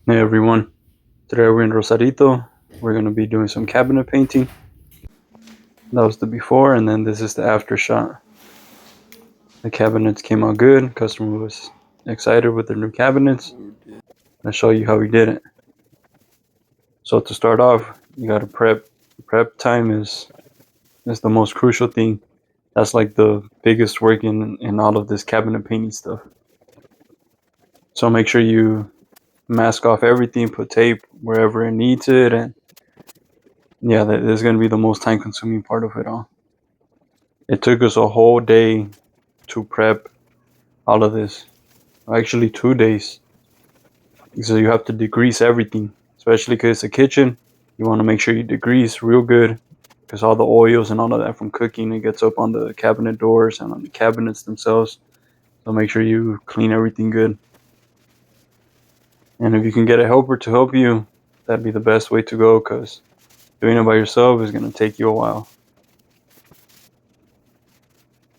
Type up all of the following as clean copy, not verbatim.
Hey everyone, today we're in Rosarito. We're going to be doing some cabinet painting. That was the before, and then this is the after shot. The cabinets came out good. Customer was excited with their new cabinets. I'll show you how we did it. So to start off, you got to prep. Prep time is the most crucial thing. That's like the biggest work in all of this cabinet painting stuff. So make sure you mask off everything, put tape wherever it needs it, and yeah, that is going to be the most time consuming part of it all. It took us a whole day to prep all of this. Actually, 2 days. So you have to degrease everything, especially because it's a kitchen. You want to make sure you degrease real good because all the oils and all of that from cooking, it gets up on the cabinet doors and on the cabinets themselves. So make sure you clean everything good. And if you can get a helper to help you, that'd be the best way to go because doing it by yourself is going to take you a while.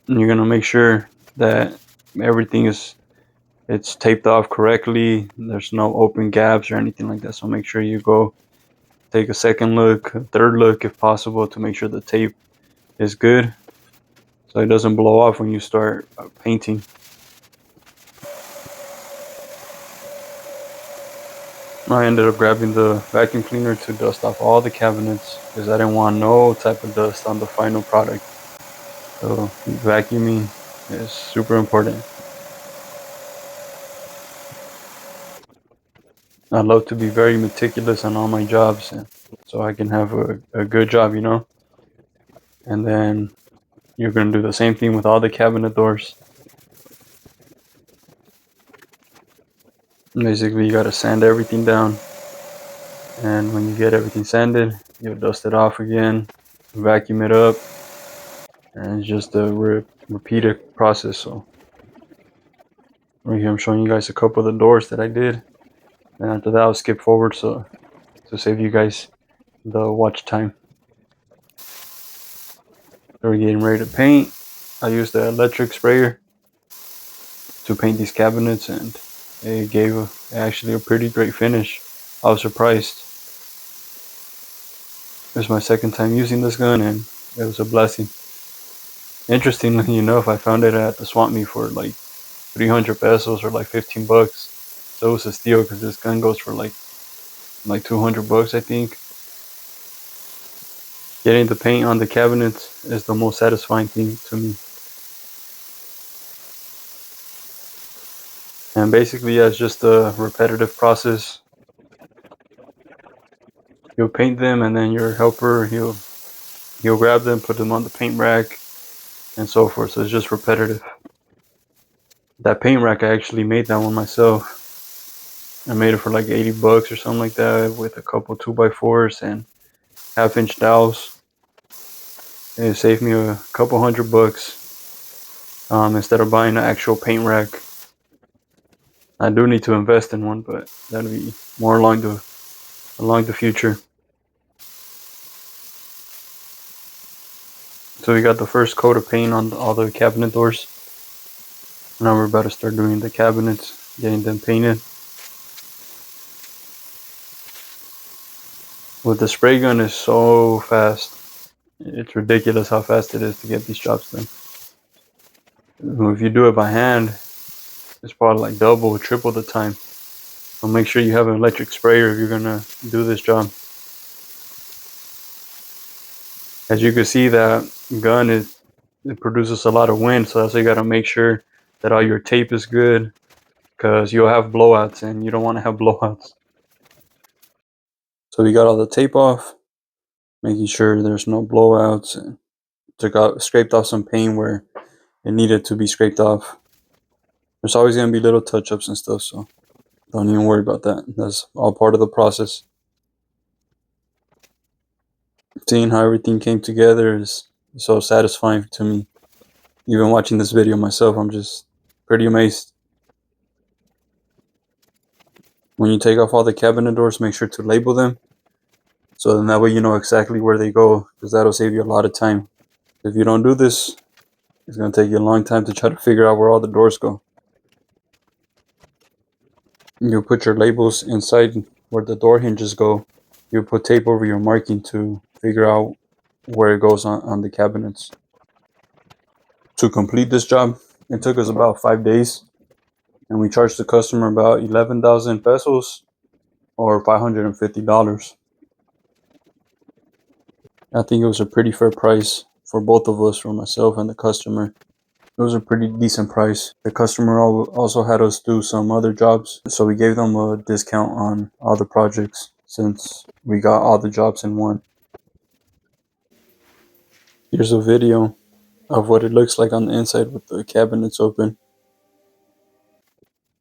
And you're going to make sure that everything it's taped off correctly. There's no open gaps or anything like that. So make sure you go take a second look, a third look if possible, to make sure the tape is good so it doesn't blow off when you start painting. I ended up grabbing the vacuum cleaner to dust off all the cabinets because I didn't want no type of dust on the final product. So vacuuming is super important. I love to be very meticulous on all my jobs so I can have a good job, And then you're going to do the same thing with all the cabinet doors. Basically, you got to sand everything down. And when you get everything sanded, you'll dust it off again, vacuum it up, and it's just a repeated process. So right here I'm showing you guys a couple of the doors that I did. And after that, I'll skip forward so to save you guys the watch time. So we're getting ready to paint. I used the electric sprayer to paint these cabinets, and it gave actually a pretty great finish. I was surprised. It was my second time using this gun, and it was a blessing. Interestingly enough, I found it at the swap meet for like 300 pesos or like 15 bucks. So it was a steal because this gun goes for like 200 bucks, I think. Getting the paint on the cabinets is the most satisfying thing to me. And basically, yeah, it's just a repetitive process. You'll paint them, and then your helper, he'll grab them, put them on the paint rack, and so forth. So it's just repetitive. That paint rack, I actually made that one myself. I made it for like 80 bucks or something like that with a couple 2x4s and half-inch dowels. It saved me a couple $100 instead of buying an actual paint rack. I do need to invest in one, but that'll be more along the future. So we got the first coat of paint on all the cabinet doors. Now we're about to start doing the cabinets, getting them painted. With the spray gun, is so fast. It's ridiculous how fast it is to get these jobs done. If you do it by hand, it's probably like double or triple the time. So make sure you have an electric sprayer if you're gonna do this job. As you can see, that gun it produces a lot of wind, so that's why you gotta make sure that all your tape is good, because you'll have blowouts and you don't want to have blowouts. So we got all the tape off, making sure there's no blowouts, and scraped off some paint where it needed to be scraped off. There's always gonna be little touch-ups and stuff, so don't even worry about that. That's all part of the process. Seeing how everything came together is so satisfying to me. Even watching this video myself, I'm just pretty amazed. When you take off all the cabinet doors, make sure to label them, so then that way you know exactly where they go, because that'll save you a lot of time. If you don't do this, it's going to take you a long time to try to figure out where all the doors go. You put your labels inside where the door hinges go. You put tape over your marking to figure out where it goes on the cabinets. To complete this job, it took us about 5 days, and we charged the customer about 11,000 pesos or $550. I think it was a pretty fair price for both of us, for myself and the customer. It was a pretty decent price. The customer also had us do some other jobs, so we gave them a discount on all the projects since we got all the jobs in one. Here's a video of what it looks like on the inside with the cabinets open.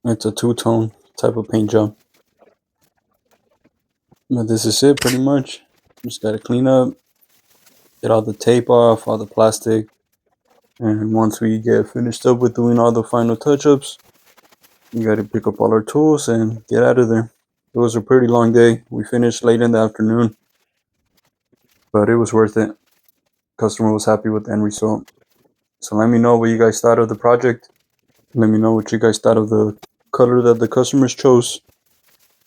It's a two-tone type of paint job. But this is it pretty much. Just gotta clean up, get all the tape off, all the plastic, and once we get finished up with doing all the final touch-ups, we gotta pick up all our tools and get out of there. It was a pretty long day. We finished late in the afternoon, but it was worth it. Customer was happy with the end result. So let me know what you guys thought of the project. Let me know what you guys thought of the color that the customers chose.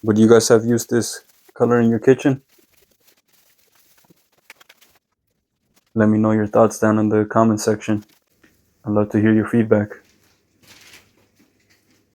Would you guys have used this color in your kitchen? Let me know your thoughts down in the comment section. I'd love to hear your feedback.